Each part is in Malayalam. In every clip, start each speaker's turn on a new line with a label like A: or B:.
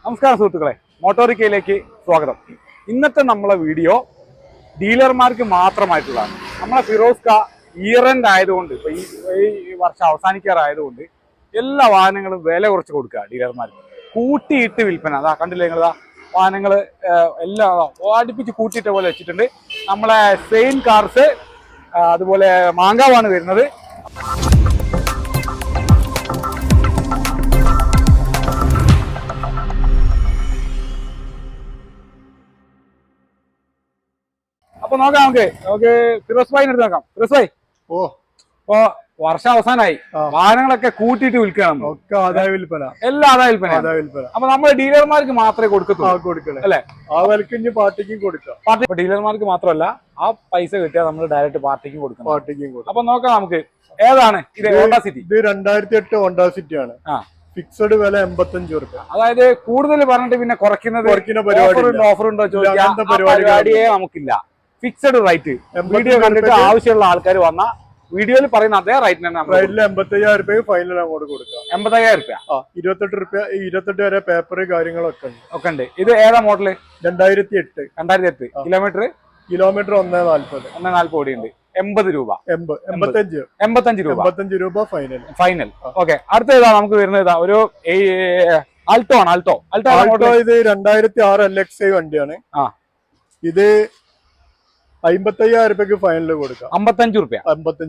A: നമസ്കാരം സുഹൃത്തുക്കളെ, മോട്ടോറിക്കയിലേക്ക് സ്വാഗതം. ഇന്നത്തെ നമ്മളെ വീഡിയോ ഡീലർമാർക്ക് മാത്രമായിട്ടുള്ളതാണ്. നമ്മളെ ഫിറോസ്ക ഇയർ എൻഡ് ആയതുകൊണ്ട്, ഇപ്പൊ ഈ വർഷം അവസാനിക്കാറായതുകൊണ്ട് എല്ലാ വാഹനങ്ങളും വില കുറച്ച് കൊടുക്കുക ഡീലർമാർക്ക്. കൂട്ടിയിട്ട് വിൽപ്പന. അതാ കണ്ടില്ലേ നിങ്ങളതാ വാഹനങ്ങൾ എല്ലാം അടുപ്പിച്ച് കൂട്ടിയിട്ട പോലെ വെച്ചിട്ടുണ്ട്. നമ്മളെ സെയിൻ കാർസ്, അതുപോലെ മാങ്കാവാണ് വരുന്നത്. അപ്പൊ നോക്കാം, നമുക്ക് ഫിറോസ് ഭായിനെ എടുത്ത് നോക്കാം. ഫിറോസ് ഭായ്, ഇപ്പൊ വർഷം അവസാനമായി, വാഹനങ്ങളൊക്കെ കൂട്ടിയിട്ട് വിൽക്കണം,
B: ആദായ വിൽപ്പന,
A: എല്ലാ ആദായ വിൽപ്പന. അപ്പൊ നമ്മൾ ഡീലർമാർക്ക് മാത്രമേ കൊടുക്കത്തുള്ളൂ അല്ലെ?
B: ആ വിലക്ക് പാർട്ടിക്കും കൊടുക്കാം.
A: ഡീലർമാർക്ക് മാത്രമല്ല, ആ പൈസ കിട്ടിയാൽ നമ്മൾ ഡയറക്റ്റ് പാർട്ടിക്കും കൊടുക്കണം. അപ്പൊ നോക്കാം നമുക്ക് ഏതാണ് ഇത്. ഹോണ്ട സിറ്റി,
B: ഇത് 2008 ഹോണ്ട സിറ്റി ആണ്. ഫിക്സഡ് വില 85 രൂപ.
A: അതായത് കൂടുതൽ പറഞ്ഞിട്ട് പിന്നെ കുറയ്ക്കുന്നത് ഓഫർ ഉണ്ടോ ചോദിക്കാൻ പരിപാടിയേ നമുക്കില്ല. Fixed rate. വീഡിയോ കണ്ടിട്ട് ആവശ്യമുള്ള ആൾക്കാർ വന്ന വീഡിയോയിൽ പറയുന്ന അതേ റേറ്റിന് തന്നെ
B: 85,000 രൂപ ഫൈനൽ അങ്ങോട്ട് കൊടുക്കാം.
A: 85,000 രൂപ.
B: 28 വരെ പേപ്പർ കാര്യങ്ങളൊക്കെ ഉണ്ട്.
A: ഇത് ഏതാ മോഡല്?
B: 2008. കിലോമീറ്റർ
A: 140 ഓടിയുണ്ട്. 80 രൂപ.
B: 85 രൂപ
A: ഫൈനൽ. ഓക്കെ, അടുത്ത ഏതാ നമുക്ക് വരുന്നത്? ഒരു ആൾട്ടോ ആണ്. ആൾട്ടോ
B: ഇത് 2006 LXI വണ്ടിയാണ്. ഇത് 55,000 രൂപയ്ക്ക് ഫൈനൽ കൊടുക്കാം.
A: 55 രൂപ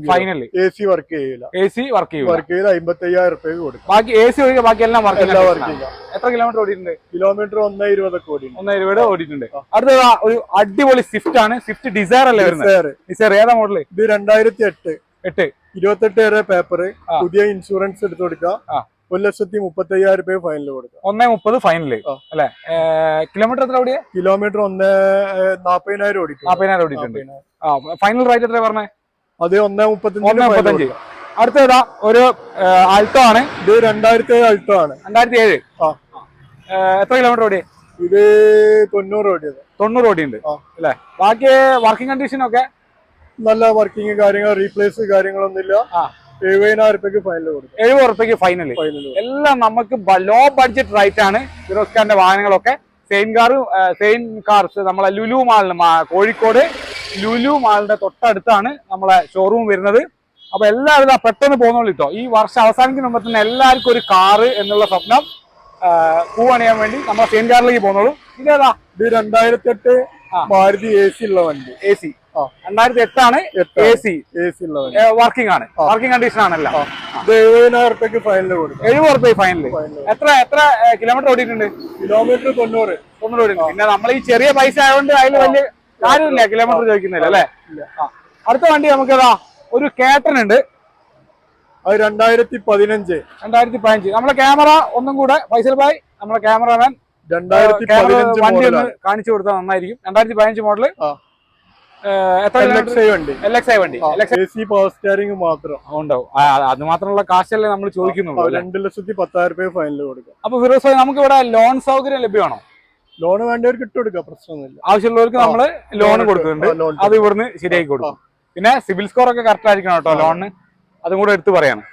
A: ഫൈനൽ.
B: AC വർക്ക് ചെയ്യില്ല. 55,000 രൂപയ്ക്ക് കൊടുക്കാം.
A: ബാക്കി AC ഒഴികെ ബാക്കി എല്ലാം വർക്ക് ചെയ്യാം. എത്ര കിലോമീറ്റർ ഓടിയിട്ടുണ്ട്?
B: കിലോമീറ്റർ 120
A: ഓടിയിട്ടുണ്ട്. അടുത്തതാ ഒരു അടിപൊളി സ്വിഫ്റ്റ് ആണ്. സ്വിഫ്റ്റ് ഡിസയർ അല്ലേ വരുന്നത്? ഡിസയർ ഏതാ മോഡല്?
B: ഇത് 2008. 28 വരെ പേപ്പർ, പുതിയ ഇൻഷുറൻസ് എടുത്തു കൊടുക്കാം. 1,30,000 രൂപ ഫൈനൽ കൊടുക്കാം.
A: 130 ഫൈനല് അല്ലെ? കിലോമീറ്റർ എത്ര ഓടിയ?
B: കിലോമീറ്റർ 40,000
A: ഓടിയിട്ടുണ്ട്. ഫൈനൽ റേറ്റ് എത്ര പറഞ്ഞേ?
B: അത് 1,35.
A: അടുത്തതാ ഒരു ആൾട്ടോ ആണ്.
B: ഇത് 2007 ആൾട്ടോ ആണ്.
A: 2007. എത്ര കിലോമീറ്റർ ഓടിയ?
B: ഇത് 90 ഓടിയത്.
A: 90 ഓടിയുണ്ട് അല്ലെ? ബാക്കി വർക്കിംഗ് കണ്ടീഷൻ ഒക്കെ
B: നല്ല വർക്കിംഗ് കാര്യങ്ങൾ, റീപ്ലേസ് കാര്യങ്ങളൊന്നുമില്ല. 70,000 രൂപയ്ക്ക് ഫൈനൽ കൊടുക്കും.
A: 70 രൂപയ്ക്ക് ഫൈനൽ. എല്ലാം നമുക്ക് ലോ ബഡ്ജറ്റ് റേറ്റ് ആണ് ഫിറോസ് ഖാന്റെ വാഹനങ്ങളൊക്കെ. സെയിൻ കാർസ് നമ്മളെ ലുലു മാളിന്, കോഴിക്കോട് ലുലു മാളിന്റെ തൊട്ടടുത്താണ് നമ്മളെ ഷോറൂം വരുന്നത്. അപ്പൊ എല്ലാവരും പെട്ടെന്ന് പോകുന്നുള്ളൂ കേട്ടോ. ഈ വർഷം അവസാനിക്കുന്ന മുമ്പ് തന്നെ എല്ലാവർക്കും ഒരു കാറ് എന്നുള്ള സ്വപ്നം പൂവണിയാൻ വേണ്ടി നമ്മളെ സെയിൻ കാറിലേക്ക് പോകുന്നുള്ളൂ. ഇതേതാ?
B: ഇത് 2008 മാരുതി AC ഉള്ള വണ്ടി.
A: AC 2008 ആണ്. AC
B: ഉള്ള വണ്ടി.
A: വർക്കിംഗ് ആണ്. വർക്കിംഗ് കണ്ടീഷൻ ആണല്ലോ.
B: 70,000 രൂപയ്ക്ക് ഫൈനൽ കൊടുക്കും.
A: 70 രൂപ ഫൈനൽ. എത്ര കിലോമീറ്റർ ഓടിയിട്ടുണ്ട്?
B: കിലോമീറ്റർ 90
A: ഓടിയിട്ടുണ്ട്. പിന്നെ നമ്മൾ ഈ ചെറിയ പൈസ ആയതുകൊണ്ട് അതിൽ വലിയ കാര്യമില്ല, കിലോമീറ്റർ ചോദിക്കുന്നില്ല അല്ലെ? അടുത്ത വണ്ടി നമുക്കതാ ഒരു കേട്ടൻ ഉണ്ട്.
B: അത് 2015.
A: നമ്മളെ ക്യാമറ ഒന്നും കൂടെ ഫൈസൽ ഭായ്, നമ്മളെ ക്യാമറമാൻ
B: 2015
A: വണ്ടി ഒന്ന് കാണിച്ചു കൊടുത്താൽ നന്നായിരിക്കും. 2015 മോഡല്. LXI വണ്ടി.
B: AC പവർ സ്റ്റിയറിംഗ് മാത്രം
A: ഉണ്ടാവും. അത് മാത്രമുള്ള കാശല്ലേ നമ്മൾ ചോദിക്കുന്നുള്ളൂ.
B: 2,10,000 രൂപ ഫൈനൽ കൊടുക്കാം.
A: അപ്പൊ ഫിറോസ് ഭായ്, നമുക്ക് ഇവിടെ ലോൺ സൗകര്യം ലഭ്യമാണോ?
B: ലോൺ വേണ്ടവർക്ക് ഇട്ട് കൊടുക്കാം, പ്രശ്നമൊന്നുമില്ല.
A: ആവശ്യമുള്ളവർക്ക് നമ്മള് ലോൺ കൊടുക്കുന്നുണ്ട്. അത് ഇവിടുന്ന് ശരിയാക്കി കൊടുക്കും. പിന്നെ സിബിൽ സ്കോർ ഒക്കെ കറക്റ്റ് ആയിരിക്കണം കേട്ടോ ലോണിന്. അതും കൂടെ എടുത്ത് പറയാണ്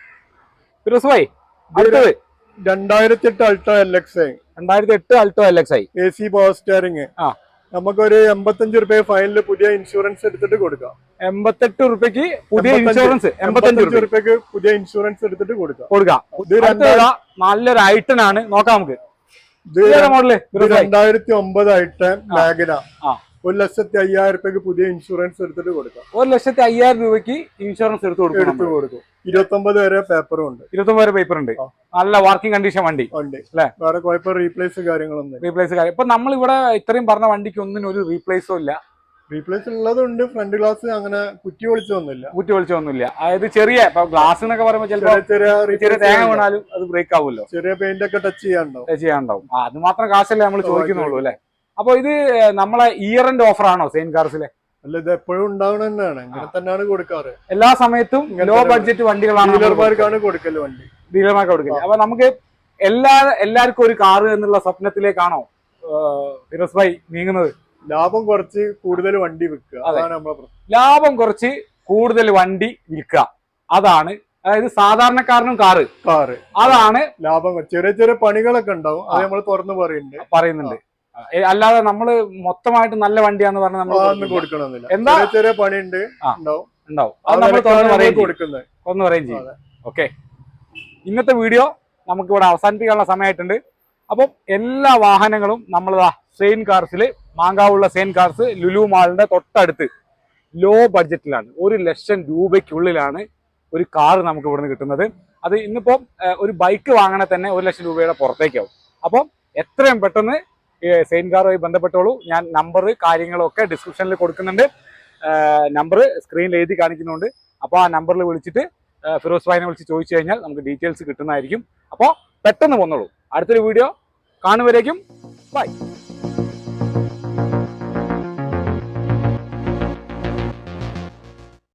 A: ഫിറോസ് ഭായ്. അടുത്തത്
B: 2008 Alto LXI.
A: 2008 Alto LXI.
B: AC power steering. നമുക്കൊരു 85 രൂപ ഫൈനൽ പുതിയ ഇൻഷുറൻസ് എടുത്തിട്ട് കൊടുക്കാം.
A: 88 രൂപയ്ക്ക് പുതിയ ഇൻഷുറൻസ്. 85
B: രൂപയ്ക്ക് പുതിയ ഇൻഷുറൻസ് എടുത്തിട്ട് കൊടുക്കാം.
A: നല്ലൊരു ഐട്ടൺ ആണ്. നോക്കാം നമുക്ക്.
B: 2009 ഐട്ടൺ മാഗ്ന. 1,05,000 രൂപയ്ക്ക് പുതിയ ഇൻഷുറൻസ് എടുത്തിട്ട് കൊടുക്കാം.
A: 1,05,000 രൂപയ്ക്ക് ഇൻഷുറൻസ് എടുത്തു കൊടുക്കും.
B: 29 വരെ പേപ്പറും ഉണ്ട്.
A: 29 വരെ പേപ്പർ ഉണ്ട്. നല്ല വർക്കിംഗ് കണ്ടീഷൻ വണ്ടി
B: അല്ലേ? വേറെ കുഴപ്പം റീപ്ലേസ് കാര്യങ്ങളൊന്നും.
A: ഇപ്പൊ നമ്മൾ ഇവിടെ ഇത്രയും പറഞ്ഞ വണ്ടിക്ക് ഒന്നിനും ഒരു റീപ്ലേസോ ഇല്ല.
B: റീപ്ലേസ് ഉള്ളതുണ്ട്. ഫ്രണ്ട് ഗ്ലാസ് അങ്ങനെ കുറ്റി
A: പൊളിച്ചൊന്നുമില്ല. അതായത് ചെറിയ ഗ്ലാസ് എന്നൊക്കെ പറയുമ്പോൾ ചിലപ്പോൾ ചെറിയ തേങ്ങ വീണാലും അത് ബ്രേക്ക് ആവുമല്ലോ.
B: ചെറിയ പെയിന്റ് ഒക്കെ ടച്ച് ചെയ്യാണ്ടാവും.
A: അത് മാത്രം കാശല്ലേ നമ്മൾ ചോദിക്കുന്നുള്ളൂ അല്ലെ? അപ്പൊ ഇത് നമ്മളെ ഇയർ എൻഡ് ഓഫർ ആണോ സെയിൻ കാർസിലെ?
B: അല്ല, ഇത് എപ്പോഴും ഉണ്ടാവണം തന്നെയാണ്. ഇങ്ങനെ തന്നെയാണ് കൊടുക്കാറ്.
A: എല്ലാ സമയത്തും ലോ ബഡ്ജറ്റ് വണ്ടികളാണ്
B: ഡീലർമാർക്കാണ് കൊടുക്കല്.
A: ഡീലർമാർക്ക് കൊടുക്കല്. അപ്പൊ നമുക്ക് എല്ലാവർക്കും ഒരു കാറ് എന്നുള്ള സ്വപ്നത്തിലേക്കാണോ ഫിറോസ് ഭായ് നീങ്ങുന്നത്?
B: ലാഭം കുറച്ച് കൂടുതൽ വണ്ടി വിൽക്കുക, അതാണ് നമ്മളെ പ്രശ്നം.
A: ലാഭം കുറച്ച് കൂടുതൽ വണ്ടി വിൽക്കുക, അതാണ് അതായത് സാധാരണക്കാരനും കാറ് അതാണ്
B: ലാഭം. ചെറിയ ചെറിയ പണികളൊക്കെ ഉണ്ടാവും, അത് നമ്മൾ തുറന്ന്
A: പറയുന്നുണ്ട്. അല്ലാതെ നമ്മള് മൊത്തമായിട്ട് നല്ല വണ്ടിയാന്ന് പറഞ്ഞാൽ നമ്മൾ
B: കൊടുക്കണമെന്നില്ല. എന്താ ചെറിയ പണിയുണ്ട് ഉണ്ടാവും.
A: അത് നമ്മൾ തുറന്ന് പറയുകയും ചെയ്യും. ഓക്കെ, ഇന്നത്തെ വീഡിയോ നമുക്ക് ഇവിടെ അവസാനിപ്പിക്കാനുള്ള സമയമായിട്ടുണ്ട്. അപ്പം എല്ലാ വാഹനങ്ങളും നമ്മൾ സെയിൻ കാർസിൽ, മാങ്കാവുള്ള സെയിൻ കാർസ് ലുലു മാളിന്റെ തൊട്ടടുത്ത് ലോ ബഡ്ജറ്റിലാണ്, 1 ലക്ഷം രൂപയ്ക്കുള്ളിലാണ് ഒരു കാർ നമുക്ക് ഇവിടുന്ന് കിട്ടുന്നത്. അത് ഇന്നിപ്പം ഒരു ബൈക്ക് വാങ്ങണേ തന്നെ 1 ലക്ഷം രൂപയുടെ പുറത്തേക്കാവും. അപ്പം എത്രയും പെട്ടെന്ന് സെയിൻ കാറുമായി ബന്ധപ്പെട്ടോളൂ. ഞാൻ നമ്പർ കാര്യങ്ങളൊക്കെ ഡിസ്ക്രിപ്ഷനിൽ കൊടുക്കുന്നുണ്ട്. നമ്പർ സ്ക്രീനിൽ എഴുതി കാണിക്കുന്നുണ്ട്. അപ്പോൾ ആ നമ്പറിൽ വിളിച്ചിട്ട് ഫിറോസ് ഭായിനെ വിളിച്ച് ചോദിച്ചു കഴിഞ്ഞാൽ നമുക്ക് ഡീറ്റെയിൽസ് കിട്ടുന്നതായിരിക്കും. അപ്പോൾ പെട്ടെന്ന് വന്നോളൂ. അടുത്തൊരു വീഡിയോ കാണുവരേക്കും ബൈ.